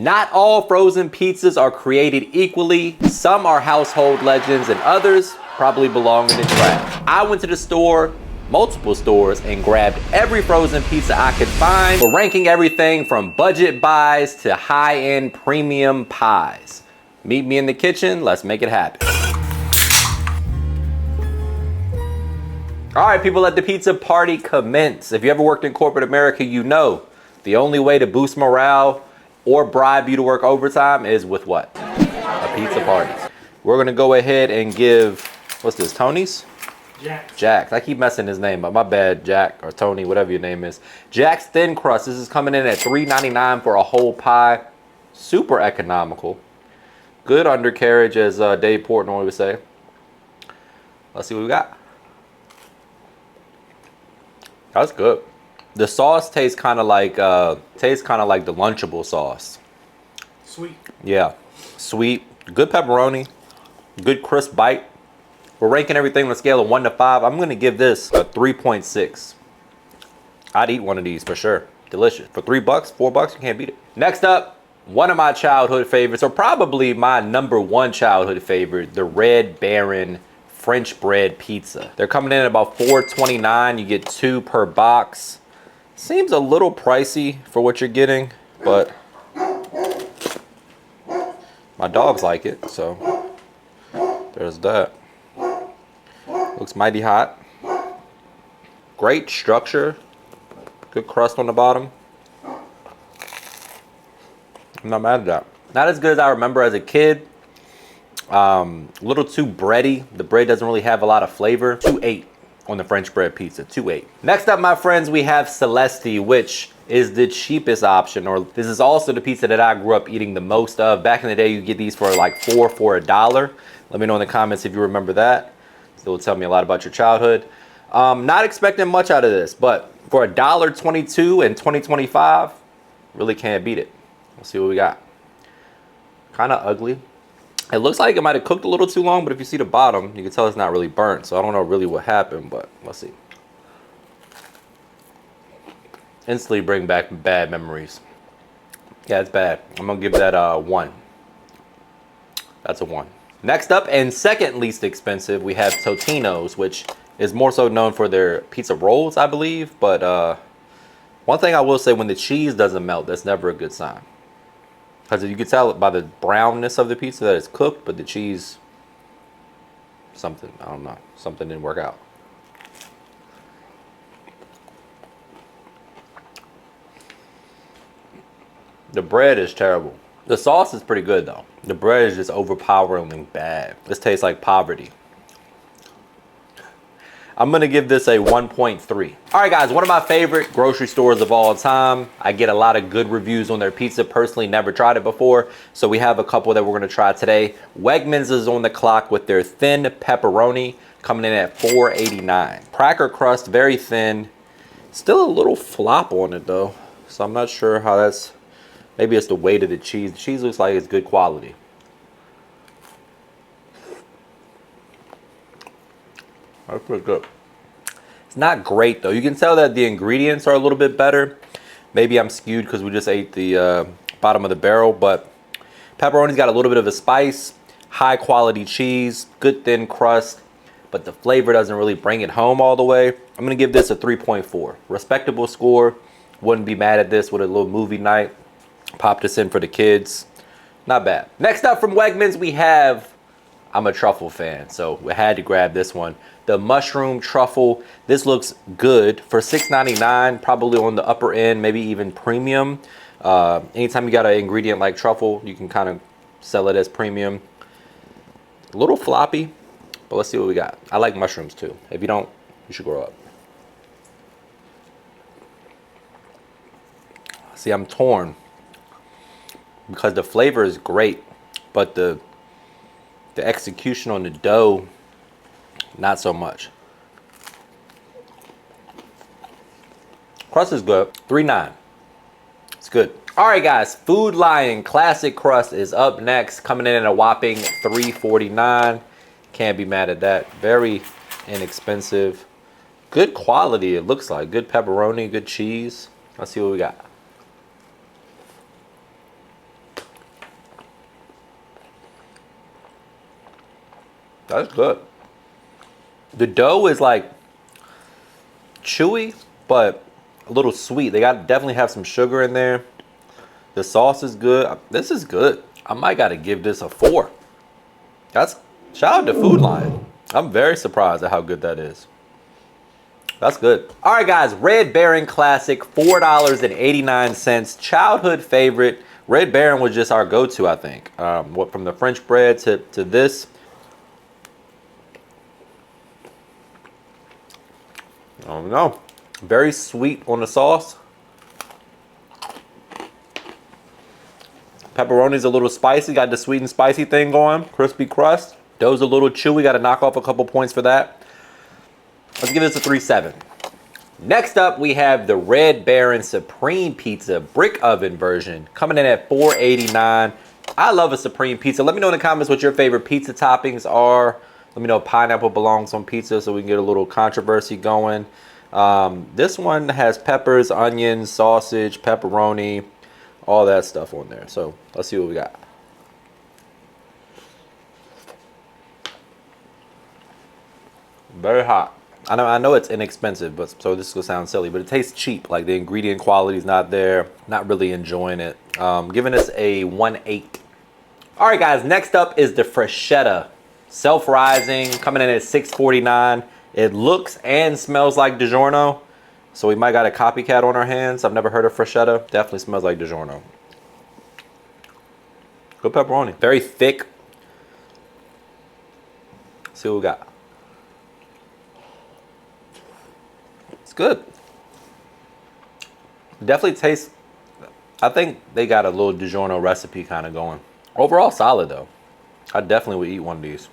Not all frozen pizzas are created equally. Some are household legends and others probably belong in the trash. I went to the store, multiple stores, and grabbed every frozen pizza I could find. We're ranking everything from budget buys to high-end premium pies. Meet me in the kitchen, let's make it happen. All right, people, let the pizza party commence. If you ever worked in corporate America, you know the only way to boost morale or bribe you to work overtime is with what? A pizza party. We're gonna go ahead and give, what's this, Tony's? Jack's. I keep messing his name up. My bad, Jack or Tony, whatever your name is. Jack's Thin Crust. This is coming in at $3.99 for a whole pie. Super economical. Good undercarriage, as Dave Portnoy would say. Let's see what we got. That's good. The sauce tastes kind of like the Lunchable sauce. Sweet. Yeah, sweet. Good pepperoni. Good crisp bite. We're ranking everything on a scale of 1 to 5. I'm gonna give this a 3.6. I'd eat one of these for sure. Delicious. For $3, $4, you can't beat it. Next up, one of my childhood favorites, or probably my #1 childhood favorite, the Red Baron French bread pizza. They're coming in at about $4.29. You get 2 per box. Seems a little pricey for what you're getting, but my dogs like it, so there's that. Looks mighty hot. Great structure. Good crust on the bottom. I'm not mad at that. Not as good as I remember as a kid. A little too bready. The bread doesn't really have a lot of flavor. 2.8 on the French bread pizza. 2.8. Next up, my friends, we have Celestei, which is the cheapest option, or this is also the pizza that I grew up eating the most of. Back in the day, you get these for like $4 for $1. Let me know in the comments if you remember that. It will tell me a lot about your childhood. Not expecting much out of this, but for $1.22 in 2025, really can't beat it. Let's see what we got. Kind of ugly. It looks like it might have cooked a little too long, but if you see the bottom, you can tell it's not really burnt. So I don't know really what happened, but let's see. Instantly bring back bad memories. Yeah, it's bad. I'm gonna give that a 1. That's a 1. Next up, and second least expensive, we have Totinos, which is more so known for their pizza rolls, I believe. But one thing I will say, when the cheese doesn't melt, that's never a good sign. Because you can tell by the brownness of the pizza that it's cooked, but the cheese, something, I don't know, something didn't work out. The bread is terrible. The sauce is pretty good though. The bread is just overpoweringly bad. This tastes like poverty. I'm gonna give this a 1.3. All right, guys, one of my favorite grocery stores of all time. I get a lot of good reviews on their pizza. Personally, never tried it before, so we have a couple that we're gonna try today. Wegmans is on the clock with their thin pepperoni, coming in at $4.89. Cracker crust, very thin. Still a little flop on it though, so I'm not sure how that's, maybe it's the weight of the cheese. The cheese looks like it's good quality. That's pretty good. It's not great though. You can tell that the ingredients are a little bit better. Maybe I'm skewed because we just ate the bottom of the barrel, but pepperoni's got a little bit of a spice, high quality cheese, good thin crust, but the flavor doesn't really bring it home all the way. I'm gonna give this a 3.4. Respectable score. Wouldn't be mad at this with a little movie night. Pop this in for the kids. Not bad. Next up from Wegmans, we have, I'm a truffle fan, so we had to grab this one. The mushroom truffle. This looks good for $6.99, probably on the upper end, maybe even premium. Anytime you got an ingredient like truffle, you can kind of sell it as premium. A little floppy, but let's see what we got. I like mushrooms too. If you don't, you should grow up. See, I'm torn because the flavor is great, but the execution on the dough, not so much. Crust is good. 3.9. It's good. All right, guys. Food Lion Classic Crust is up next, coming in at a whopping $3.49. Can't be mad at that. Very inexpensive. Good quality, it looks like. Good pepperoni, good cheese. Let's see what we got. That's good. The dough is like chewy, but a little sweet. They got definitely have some sugar in there. The sauce is good. This is good. I might gotta give this a 4. That's shout out to Food Lion. I'm very surprised at how good that is. That's good. All right, guys, Red Baron Classic, $4.89. Childhood favorite. Red Baron was just our go-to, I think. What from the French bread to this. I don't know. Very sweet on the sauce. Pepperoni's a little spicy. Got the sweet and spicy thing going. Crispy crust. Dough's a little chewy. Got to knock off a couple points for that. Let's give this a 3.7. Next up, we have the Red Baron Supreme Pizza brick oven version coming in at $4.89. I love a Supreme Pizza. Let me know in the comments what your favorite pizza toppings are. Let me know if pineapple belongs on pizza so we can get a little controversy going. This one has peppers, onions, sausage, pepperoni, all that stuff on there. So let's see what we got. Very hot. I know it's inexpensive, but so this will sound silly, but it tastes cheap. Like the ingredient quality is not there. Not really enjoying it. Giving this a 1.8. All right, guys. Next up is the Freshetta, self-rising, coming in at $6.49. It looks and smells like DiGiorno, so we might got a copycat on our hands. I've never heard of Freshetta. Definitely smells like DiGiorno. Good pepperoni. Very thick. Let's see what we got. It's good. Definitely tastes, I think they got a little DiGiorno recipe kind of going. Overall solid though. I definitely would eat one of these.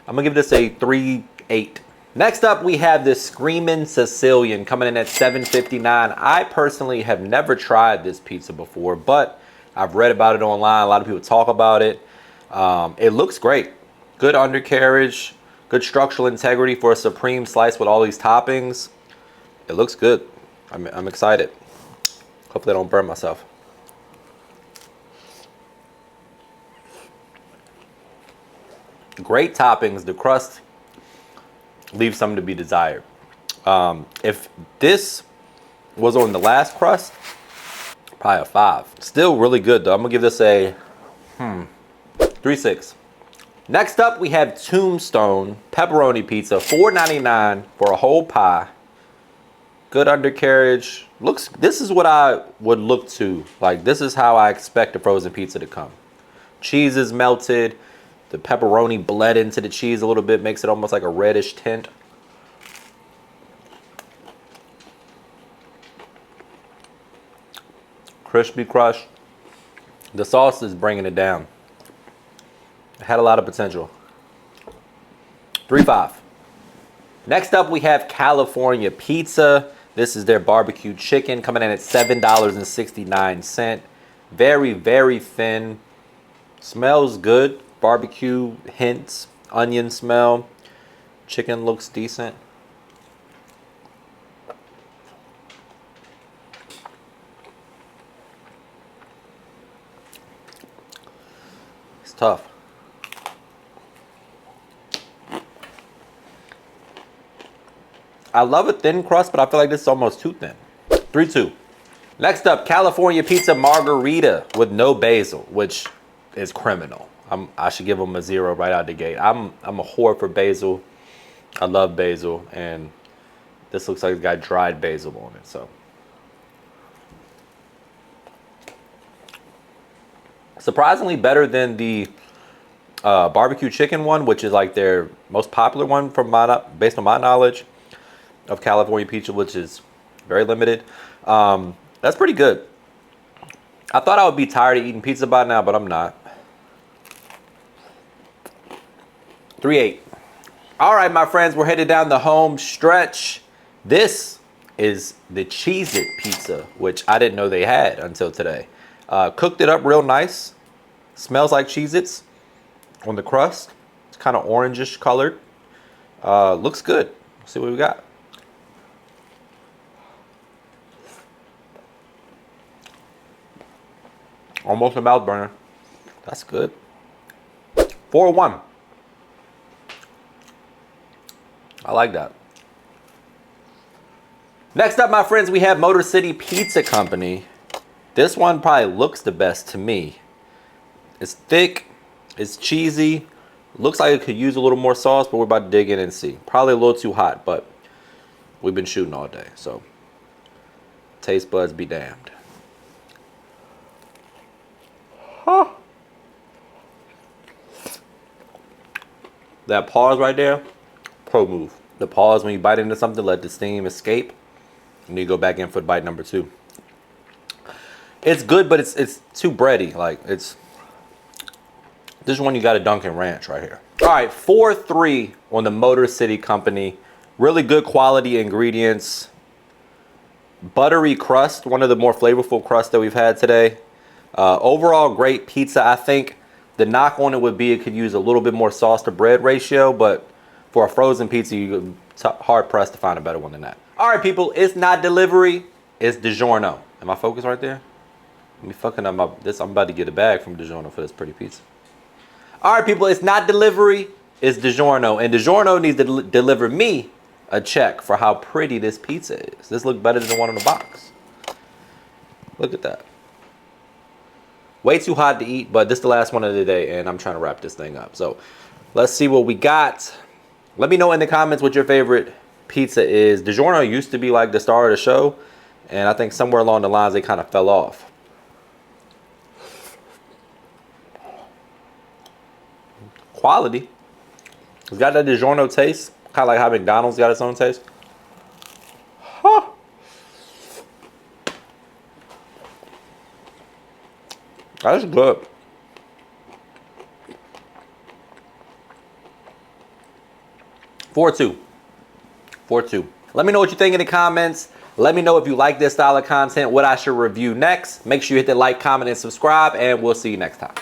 I'm gonna give this a 3.8. Next up, we have this Screamin Sicilian coming in at $7.59. I personally have never tried this pizza before, but I've read about it online. A lot of people talk about it. It looks great. Good undercarriage, good structural integrity for a supreme slice with all these toppings. It looks good. I'm excited. Hopefully I don't burn myself. Great toppings. The crust leaves something to be desired. If this was on the last crust, probably a 5. Still really good though. I'm gonna give this a 3.6. Next up, we have Tombstone Pepperoni Pizza, $4.99 for a whole pie. Good undercarriage. This is what I would look to. Like, this is how I expect a frozen pizza to come. Cheese is melted. The pepperoni bled into the cheese a little bit, makes it almost like a reddish tint. Crispy crust. The sauce is bringing it down. It had a lot of potential. 3.5. Next up, we have California Pizza. This is their BBQ Chicken coming in at $7.69. Very, very thin. Smells good. Barbecue hints, onion smell. Chicken looks decent. It's tough. I love a thin crust, but I feel like this is almost too thin. 3.2. Next up, California Pizza Margarita with no basil, which is criminal. I should give them a 0 right out the gate. I'm a whore for basil. I love basil, and this looks like it's got dried basil on it. So surprisingly better than the barbecue chicken one, which is like their most popular one from based on my knowledge of California Pizza, which is very limited. That's pretty good. I thought I would be tired of eating pizza by now, but I'm not. 3.8. All right, my friends, we're headed down the home stretch. This is the Cheeit Pizza, which I didn't know they had until today. Cooked it up real nice. Smells like Cheez-Its on the crust. It's kind of orangish colored. Looks good. Let's see what we got. Almost a mouth burner. That's good. 4.1. I like that. Next up, my friends, we have Motor City Pizza Company. This one probably looks the best to me. It's thick, it's cheesy, looks like it could use a little more sauce, but we're about to dig in and see. Probably a little too hot, but we've been shooting all day, so taste buds be damned. Huh. That pause right there, pro move. The pause when you bite into something, let the steam escape, and you go back in for bite number 2. It's good, but it's too bready. Like, it's this one you got to dunk in ranch right here. All right, 4-3 on the Motor City Company. Really good quality ingredients. Buttery crust, one of the more flavorful crusts that we've had today. Overall, great pizza. I think the knock on it would be it could use a little bit more sauce to bread ratio, but for a frozen pizza, you're hard pressed to find a better one than that. All right, people, it's not delivery, it's DiGiorno. Am I focused right there? Let me fucking up this. I'm about to get a bag from DiGiorno for this pretty pizza. All right, people, it's not delivery, it's DiGiorno. And DiGiorno needs to deliver me a check for how pretty this pizza is. This looks better than the one in the box. Look at that. Way too hot to eat, but this is the last one of the day, and I'm trying to wrap this thing up. So let's see what we got. Let me know in the comments what your favorite pizza is. DiGiorno used to be like the star of the show, and I think somewhere along the lines they kind of fell off. Quality. It's got that DiGiorno taste, kind of like how McDonald's got its own taste. Huh. That's good. 4-2. 4-2. Let me know what you think in the comments. Let me know if you like this style of content, what I should review next. Make sure you hit the like, comment, and subscribe, and we'll see you next time.